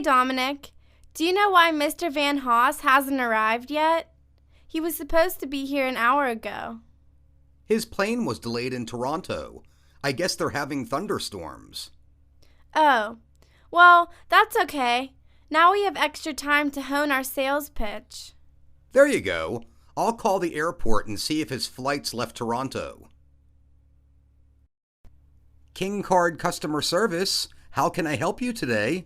Dominic. Do you know why Mr. Van Haas hasn't arrived yet? He was supposed to be here an hour ago. His plane was delayed in Toronto. I guess they're having thunderstorms. Oh, well, that's okay. Now we have extra time to hone our sales pitch. There you go. I'll call the airport and see if his flight's left Toronto. King Card Customer Service, how can I help you today?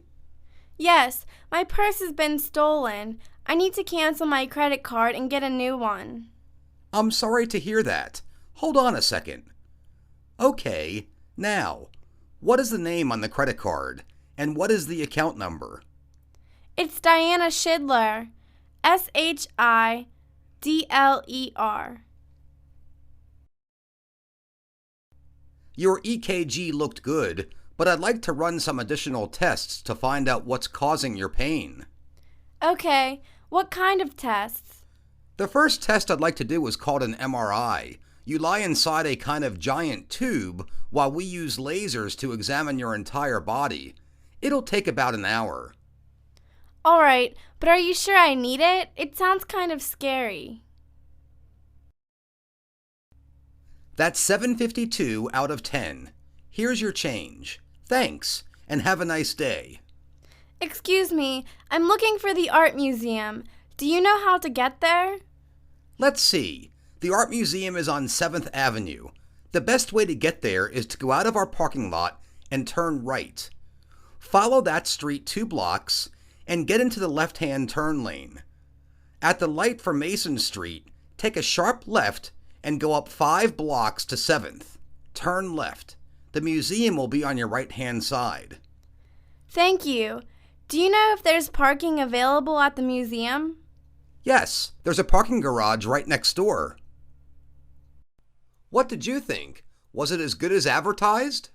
Yes, my purse has been stolen. I need to cancel my credit card and get a new one. I'm sorry to hear that. Hold on a second. Okay, now, what is the name on the credit card, and what is the account number? It's Diana Schidler. Schidler. Your EKG looked good, but I'd like to run some additional tests to find out what's causing your pain. Okay, what kind of tests? The first test I'd like to do is called an MRI. You lie inside a kind of giant tube while we use lasers to examine your entire body. It'll take about an hour. All right, but are you sure I need it? It sounds kind of scary. That's 7.52 out of 10. Here's your change. Thanks, and have a nice day. Excuse me, I'm looking for the art museum. Do you know how to get there? Let's see. The art museum is on 7th Avenue. The best way to get there is to go out of our parking lot and turn right. Follow that street 2 blocks and get into the left-hand turn lane. At the light for Mason Street, take a sharp left and go up 5 blocks to 7th. Turn left. The museum will be on your right-hand side. Thank you. Do you know if there's parking available at the museum? Yes, there's a parking garage right next door. What did you think? Was it as good as advertised?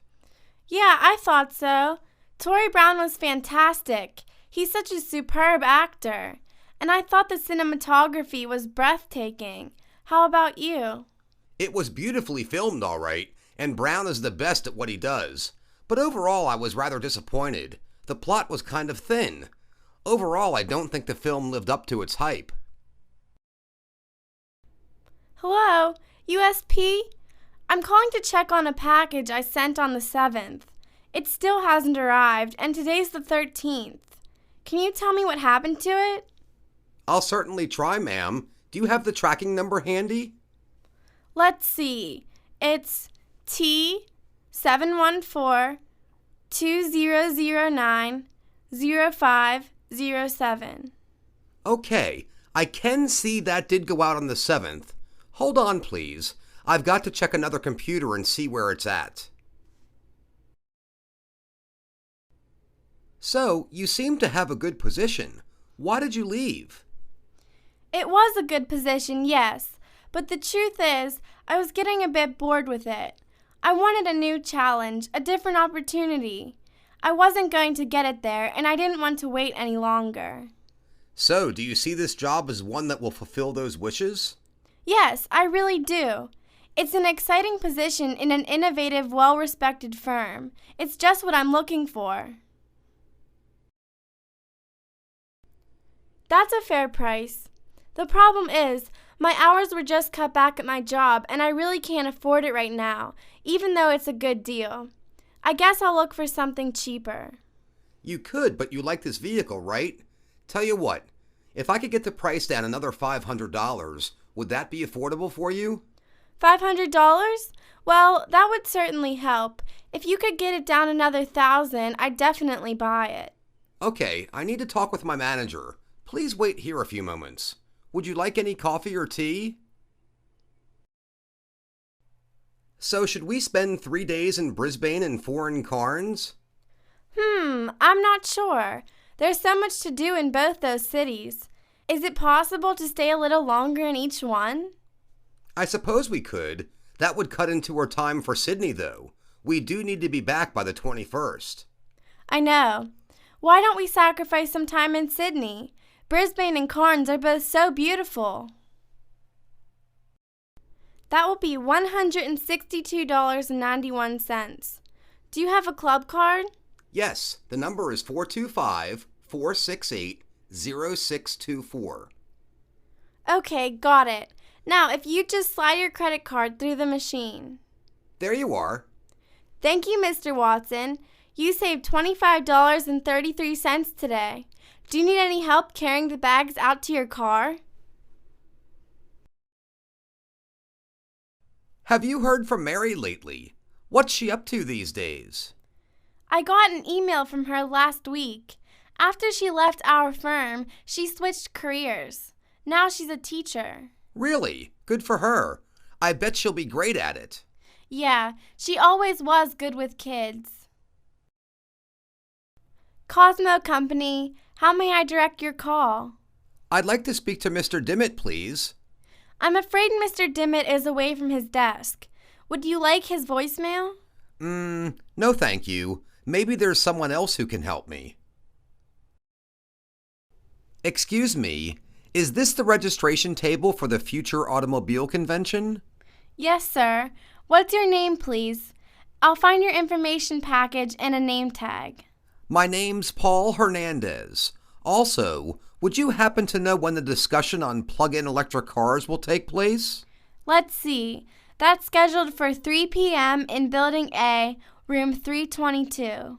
Yeah, I thought so. Tory Brown was fantastic. He's such a superb actor. And I thought the cinematography was breathtaking. How about you? It was beautifully filmed, all right, and Brown is the best at what he does. But overall, I was rather disappointed. The plot was kind of thin. Overall, I don't think the film lived up to its hype. Hello, USP? I'm calling to check on a package I sent on the 7th. It still hasn't arrived, and today's the 13th. Can you tell me what happened to it? I'll certainly try, ma'am. Do you have the tracking number handy? Let's see. It's T714-2009-0507. Okay, I can see that did go out on the 7th. Hold on, please. I've got to check another computer and see where it's at. So, you seem to have a good position. Why did you leave? It was a good position, yes, but the truth is, I was getting a bit bored with it. I wanted a new challenge, a different opportunity. I wasn't going to get it there, and I didn't want to wait any longer. So, do you see this job as one that will fulfill those wishes? Yes, I really do. It's an exciting position in an innovative, well-respected firm. It's just what I'm looking for. That's a fair price. The problem is, my hours were just cut back at my job, and I really can't afford it right now, even though it's a good deal. I guess I'll look for something cheaper. You could, but you like this vehicle, right? Tell you what, if I could get the price down another $500, would that be affordable for you? $500? Well, that would certainly help. If you could get it down another $1,000, I'd definitely buy it. Okay, I need to talk with my manager. Please wait here a few moments. Would you like any coffee or tea? So should we spend 3 days in Brisbane and 4 in Cairns? I'm not sure. There's so much to do in both those cities. Is it possible to stay a little longer in each one? I suppose we could. That would cut into our time for Sydney, though. We do need to be back by the 21st. I know. Why don't we sacrifice some time in Sydney? Brisbane and Cairns are both so beautiful. That will be $162.91. Do you have a club card? Yes, the number is 425 468-0624. Okay, got it. Now, if you just slide your credit card through the machine. There you are. Thank you, Mr. Watson. You saved $25.33 today. Do you need any help carrying the bags out to your car? Have you heard from Mary lately? What's she up to these days? I got an email from her last week. After she left our firm, she switched careers. Now she's a teacher. Really? Good for her. I bet she'll be great at it. Yeah, she always was good with kids. Cosmo Company, how may I direct your call? I'd like to speak to Mr. Dimmitt, please. I'm afraid Mr. Dimmitt is away from his desk. Would you like his voicemail? No thank you. Maybe there's someone else who can help me. Excuse me, is this the registration table for the future automobile convention? Yes, sir. What's your name, please? I'll find your information package and a name tag. My name's Paul Hernandez. Also, would you happen to know when the discussion on plug-in electric cars will take place? Let's see. That's scheduled for 3 p.m. in Building A, room 322.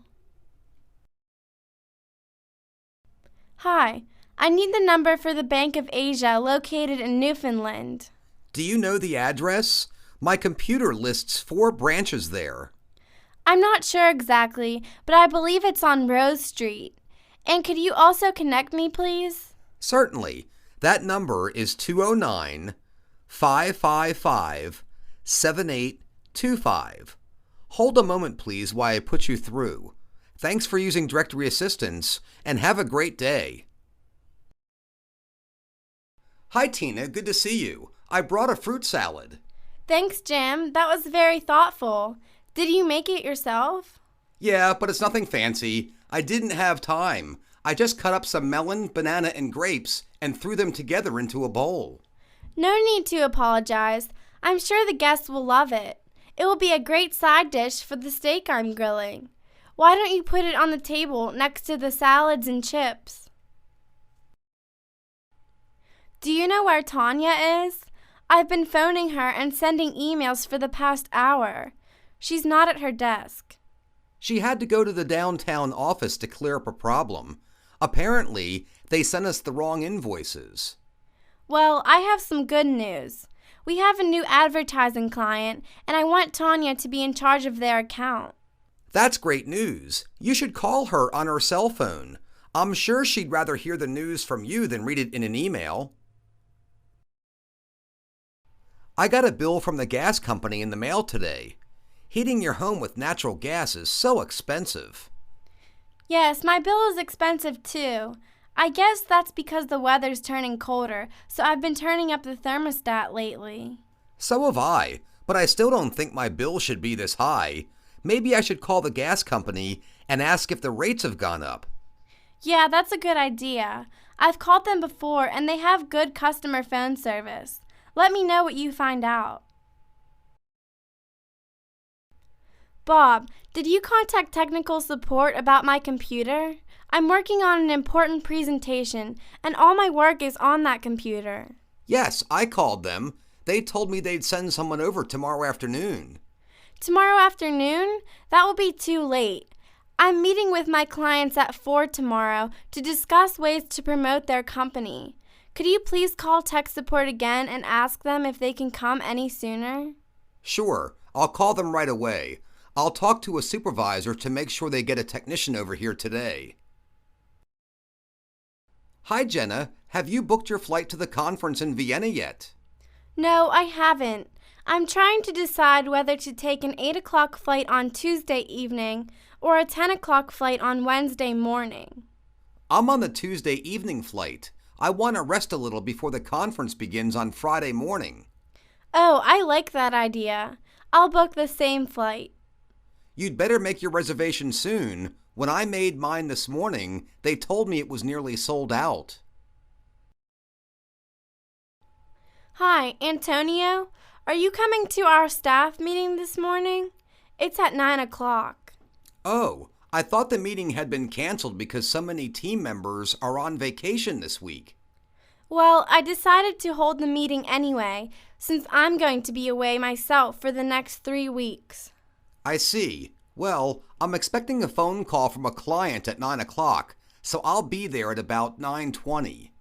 Hi. I need the number for the Bank of Asia located in Newfoundland. Do you know the address? My computer lists 4 branches there. I'm not sure exactly, but I believe it's on Rose Street. And could you also connect me, please? Certainly. That number is 209-555-7825. Hold a moment, please, while I put you through. Thanks for using directory assistance, and have a great day. Hi, Tina. Good to see you. I brought a fruit salad. Thanks, Jim. That was very thoughtful. Did you make it yourself? Yeah, but it's nothing fancy. I didn't have time. I just cut up some melon, banana, and grapes and threw them together into a bowl. No need to apologize. I'm sure the guests will love it. It will be a great side dish for the steak I'm grilling. Why don't you put it on the table next to the salads and chips? Do you know where Tanya is? I've been phoning her and sending emails for the past hour. She's not at her desk. She had to go to the downtown office to clear up a problem. Apparently, they sent us the wrong invoices. Well, I have some good news. We have a new advertising client, and I want Tanya to be in charge of their account. That's great news. You should call her on her cell phone. I'm sure she'd rather hear the news from you than read it in an email. I got a bill from the gas company in the mail today. Heating your home with natural gas is so expensive. Yes, my bill is expensive too. I guess that's because the weather's turning colder, so I've been turning up the thermostat lately. So have I, but I still don't think my bill should be this high. Maybe I should call the gas company and ask if the rates have gone up. Yeah, that's a good idea. I've called them before and they have good customer phone service. Let me know what you find out. Bob, did you contact technical support about my computer? I'm working on an important presentation, and all my work is on that computer. Yes, I called them. They told me they'd send someone over tomorrow afternoon. Tomorrow afternoon? That will be too late. I'm meeting with my clients at 4 tomorrow to discuss ways to promote their company. Could you please call tech support again and ask them if they can come any sooner? Sure, I'll call them right away. I'll talk to a supervisor to make sure they get a technician over here today. Hi, Jenna. Have you booked your flight to the conference in Vienna yet? No, I haven't. I'm trying to decide whether to take an 8 o'clock flight on Tuesday evening or a 10 o'clock flight on Wednesday morning. I'm on the Tuesday evening flight. I want to rest a little before the conference begins on Friday morning. Oh, I like that idea. I'll book the same flight. You'd better make your reservation soon. When I made mine this morning, they told me it was nearly sold out. Hi, Antonio. Are you coming to our staff meeting this morning? It's at 9 o'clock. Oh, I thought the meeting had been canceled because so many team members are on vacation this week. Well, I decided to hold the meeting anyway, since I'm going to be away myself for the next 3 weeks. I see. Well, I'm expecting a phone call from a client at 9 o'clock, so I'll be there at about 9:20.